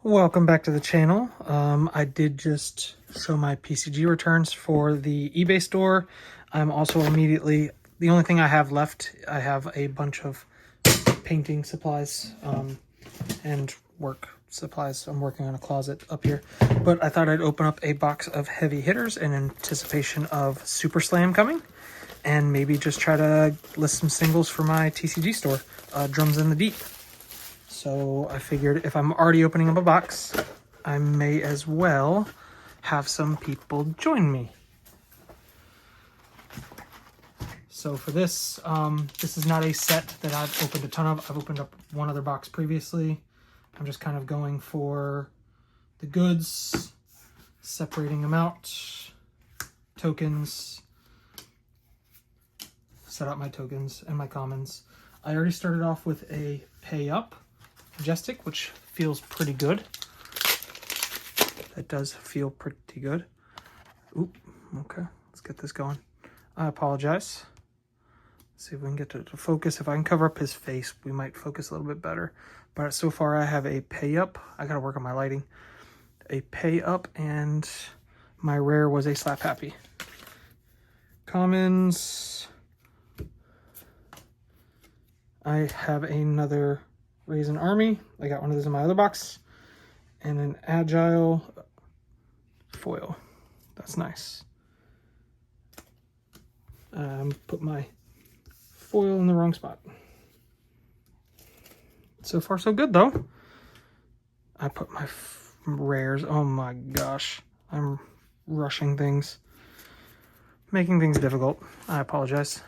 Welcome back to the channel. I did just show my PCG returns for the eBay store. I'm also immediately, the only thing I have left, I have a bunch of painting supplies and work supplies. I'm working on a closet up here. But I thought I'd open up a box of Heavy Hitters in anticipation of Super Slam coming. And maybe just try to list some singles for my TCG store, Drums in the Deep. So I figured if I'm already opening up a box, I may as well have some people join me. So for this, this is not a set that I've opened a ton of. I've opened up one other box previously. I'm just kind of going for the goods, separating them out, tokens, set out my tokens and my commons. I already started off with a pay up Majestic, which feels pretty good. That does feel pretty good. Oop, okay, let's get this going. I apologize. Let's see if we can get to focus. If I can cover up his face, we might focus a little bit better. But so far I have a pay up. I gotta work on my lighting. A pay up, and my rare was a Slap Happy. Commons. I have another Raisin Army. I got one of those in my other box. And an Agile foil. That's nice. Put my foil in the wrong spot. So far so good though. I put my rares. Oh my gosh. I'm rushing things. Making things difficult. I apologize.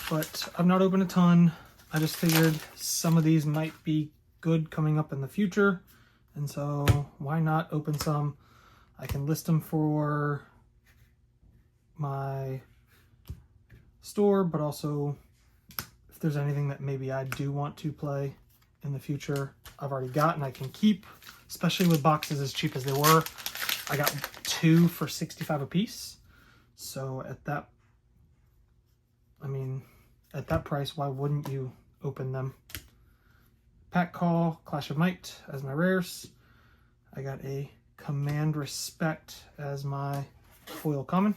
But I've not opened a ton. I just figured some of these might be good coming up in the future. And so why not open some? I can list them for my store, but also if there's anything that maybe I do want to play in the future, I've already got and I can keep, especially with boxes as cheap as they were. I got 2 for $65 a piece. So at that, at that price, why wouldn't you open them? Pack Call, Clash of Might as my rares. I got a Command Respect as my foil common.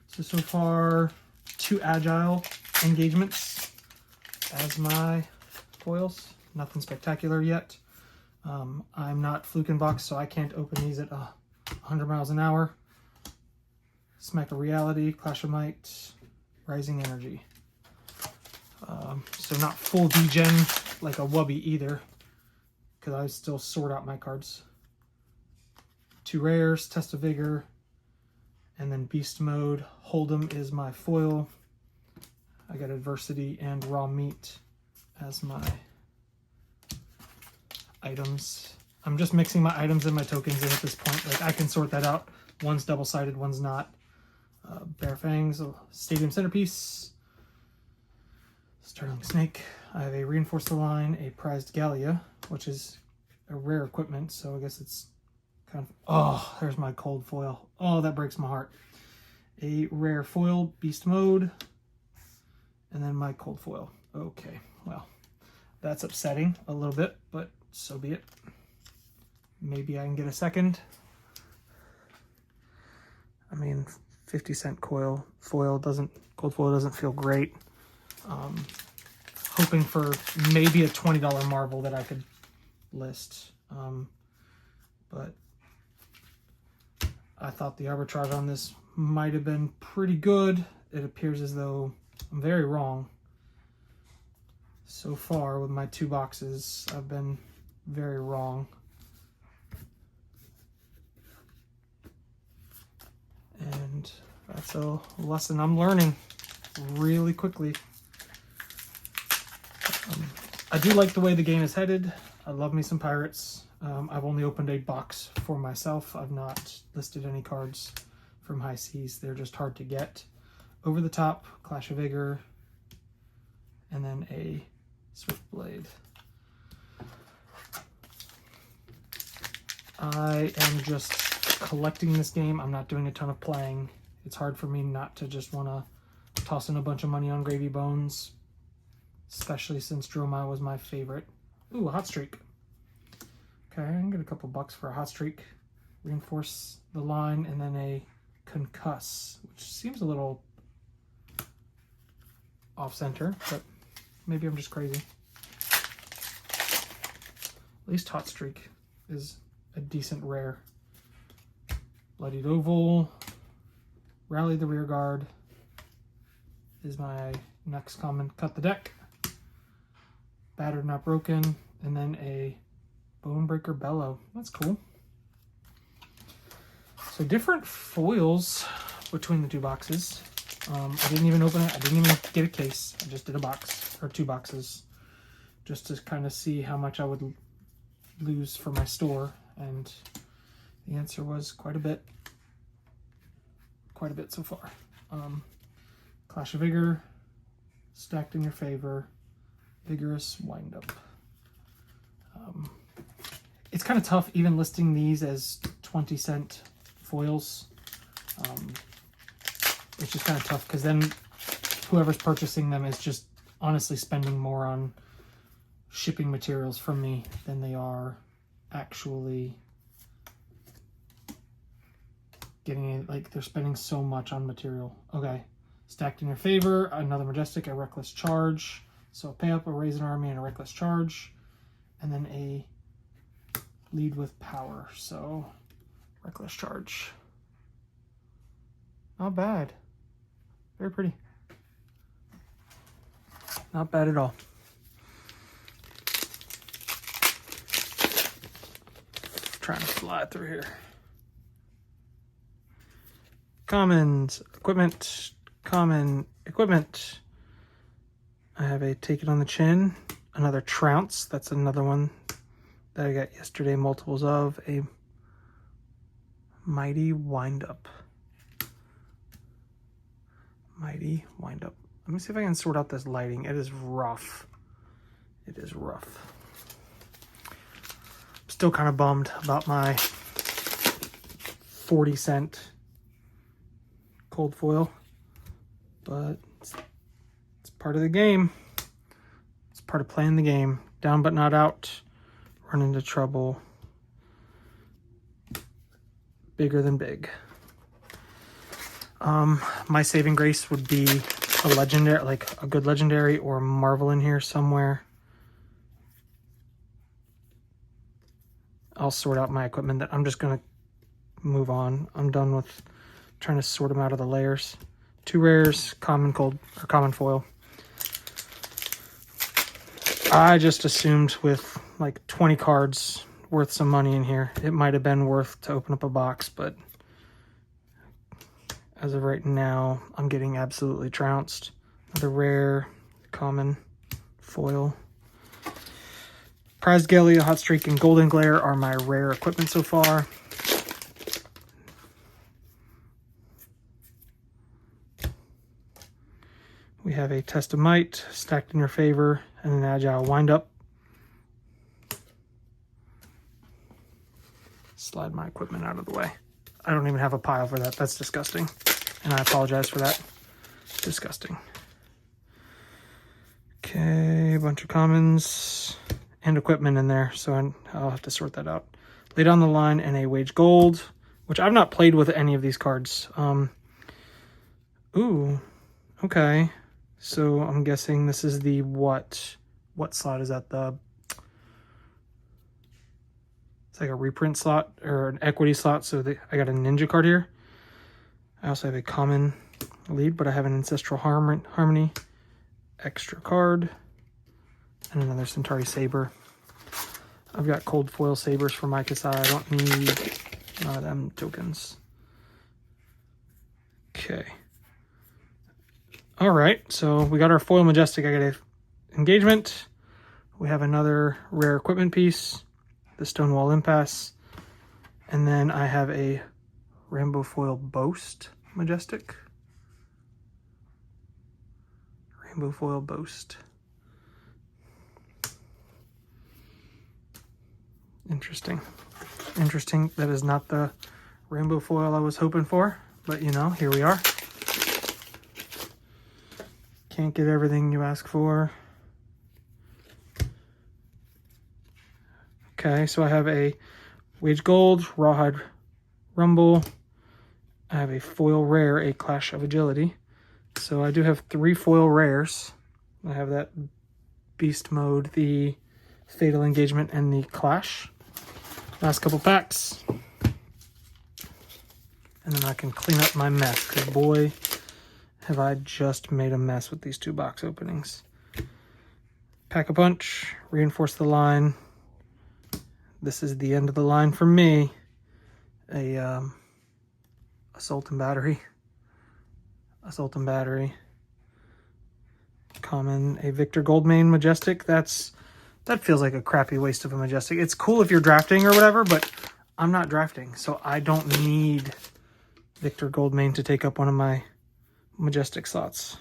So far, 2 Agile engagements as my foils. Nothing spectacular yet. I'm not fluke in box, so I can't open these at 100 miles an hour. Smack of Reality, Clash of Might, Rising Energy. So not full degen like a Wubby either, because I still sort out my cards. 2 rares, Test of Vigor, and then Beast Mode. Hold'em is my foil. I got Adversity and Raw Meat as my items. I'm just mixing my items and my tokens in at this point. Like, I can sort that out. One's double-sided, one's not. Bare Fangs, Stadium Centerpiece, Starling Snake. I have a Reinforced Line, a Prized Gallia, which is a rare equipment, so I guess it's kind of... Oh, there's my cold foil. Oh, that breaks my heart. A rare foil, Beast Mode, and then my cold foil. Okay, well, that's upsetting a little bit, but so be it. Maybe I can get a second. 50-cent cold foil doesn't feel great. Hoping for maybe a $20 Marvel that I could list. But I thought the arbitrage on this might have been pretty good. It appears as though I'm very wrong. So far with my 2 boxes, I've been very wrong. And that's a lesson I'm learning really quickly. I do like the way the game is headed. I love me some Pirates. I've only opened a box for myself. I've not listed any cards from High Seas. They're just hard to get. Over the Top, Clash of Vigor, and then a Swiftblade. I am just collecting this game. I'm not doing a ton of playing. It's hard for me not to just want to toss in a bunch of money on Gravy Bones, especially since Dromai was my favorite Ooh, a hot streak. Okay, I can get a couple bucks for a hot streak. Reinforce the line, and then a concuss, which seems a little off-center, but maybe I'm just crazy. At least hot streak is a decent rare. Bloodied oval. Rally the rear guard is my next common. Cut the deck. Battered not broken, and then a Bonebreaker Bellow. That's cool. So different foils between the two boxes. I didn't even open it. I didn't even get a case. I just did a box, or 2 boxes, just to kind of see how much I would lose for my store. And the answer was quite a bit. Quite a bit so far. Clash of Vigor, stacked in your favor, Vigorous Windup. It's kind of tough even listing these as 20-cent foils. It's just kind of tough because then whoever's purchasing them is just honestly spending more on shipping materials from me than they are actually getting it. Like, they're spending so much on material. Okay, stacked in your favor, another Majestic, a Reckless Charge. So pay up, a Raise an Army, and a Reckless Charge. And then a Lead with Power. So Reckless Charge. Not bad. Very pretty. Not bad at all. Trying to fly through here. Commons, equipment, common, equipment. I have a Take It on the Chin, another Trounce. That's another one that I got yesterday, multiples of. A Mighty Windup. Mighty Windup. Let me see if I can sort out this lighting. It is rough. It is rough. I'm still kind of bummed about my 40-cent cold foil, but it's part of the game. It's part of playing the game. Down but not out. Run into trouble. Bigger than big. My saving grace would be a legendary, like a good legendary or a Marvel in here somewhere. I'll sort out my equipment. That I'm just gonna move on. I'm done with trying to sort them out of the layers. 2 rares, common cold or common foil. I just assumed with like 20 cards worth some money in here, it might have been worth to open up a box, but as of right now, I'm getting absolutely trounced. Another rare, common foil. Prize Galley, Hot Streak, and Golden Glare are my rare equipment so far. We have a Test of Might, stacked in your favor, and an Agile Windup. Slide my equipment out of the way. I don't even have a pile for that. That's disgusting. And I apologize for that. Disgusting. Okay, a bunch of commons and equipment in there, so I'll have to sort that out. Lay Down the Line and a Wage Gold, which I've not played with any of these cards. Ooh, okay. So I'm guessing this is the what slot is that? It's like a reprint slot or an equity slot. So I got a Ninja card here. I also have a common lead, but I have an Ancestral Harmony extra card and another Centauri Saber. I've got cold foil sabers for my Kasai. I don't need none of them tokens. Okay. All right, so we got our foil Majestic. I got a engagement. We have another rare equipment piece, the Stonewall Impasse, and then I have a Rainbow Foil Boast Majestic. Rainbow Foil Boast. Interesting. Interesting. That is not the rainbow foil I was hoping for, but you know, here we are. Can't get everything you ask for. Okay, so I have a Wage Gold, Rawhide Rumble. I have a foil rare, a Clash of Agility. So I do have 3 foil rares. I have that Beast Mode, the Fatal Engagement, and the Clash. Last couple packs. And then I can clean up my mess, because boy, have I just made a mess with these 2 box openings. Pack-a-Punch, Reinforce the Line. This is the end of the line for me. A Assault and Battery. Assault and Battery. Common, a Victor Goldmane Majestic. That feels like a crappy waste of a Majestic. It's cool if you're drafting or whatever, but I'm not drafting, so I don't need Victor Goldmane to take up one of my Majestic slots.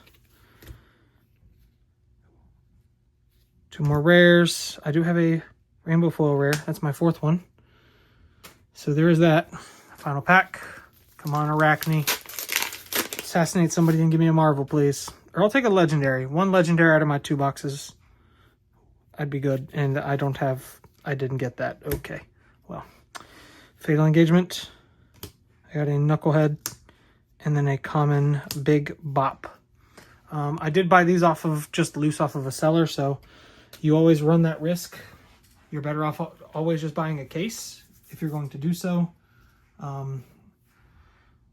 2 more rares. I do have a Rainbow Foil rare. That's my 4th one. So there is that. Final pack. Come on, Arachne. Assassinate somebody and give me a Marvel, please. Or I'll take a Legendary. 1 Legendary out of my 2 boxes. I'd be good. And I didn't get that. Okay. Well. Fatal Engagement. I got a Knucklehead. And then a common Big Bop. I did buy these just loose off of a seller, so you always run that risk. You're better off always just buying a case if you're going to do so.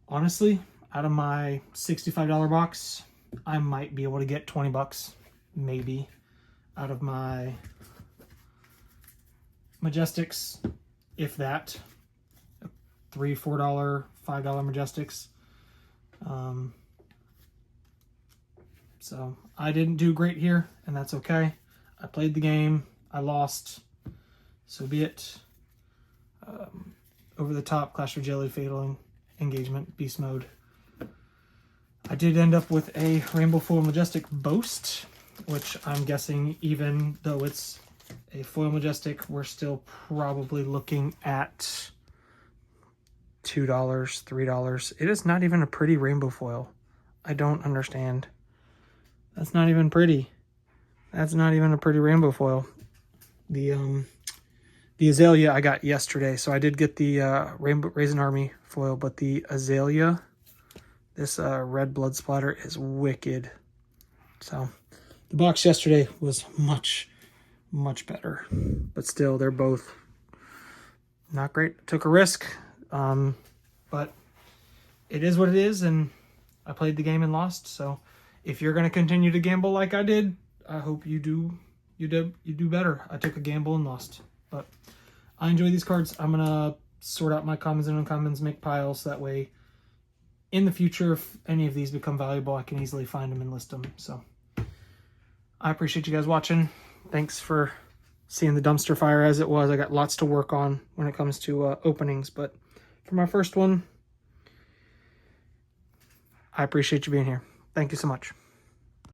Honestly, out of my $65 box, I might be able to get 20 bucks, maybe, out of my Majestics, if that. $3, $4, $5 Majestics. So I didn't do great here, and that's okay. I played the game. I lost. So be it. Over the top, Clash of Agility, Fatal Engagement, Beast Mode. I did end up with a Rainbow Foil Majestic Boast, which I'm guessing, even though it's a foil Majestic, we're still probably looking at $2, $3. It is not even a pretty rainbow foil. I don't understand. That's not even pretty. That's not even a pretty rainbow foil. The Azalea I got yesterday, so I did get the Rainbow Raisin Army foil, but the Azalea, this red blood splatter, is wicked. So the box yesterday was much, much better, but still, they're both not great. Took a risk, but it is what it is, and I played the game and lost. So if you're going to continue to gamble like I did, I hope you do better. I took a gamble and lost, but I enjoy these cards. I'm going to sort out my commons and uncommons, make piles, so that way in the future, if any of these become valuable, I can easily find them and list them. So I appreciate you guys watching. Thanks for seeing the dumpster fire as it was. I got lots to work on when it comes to openings, but for my first one, I appreciate you being here. Thank you so much.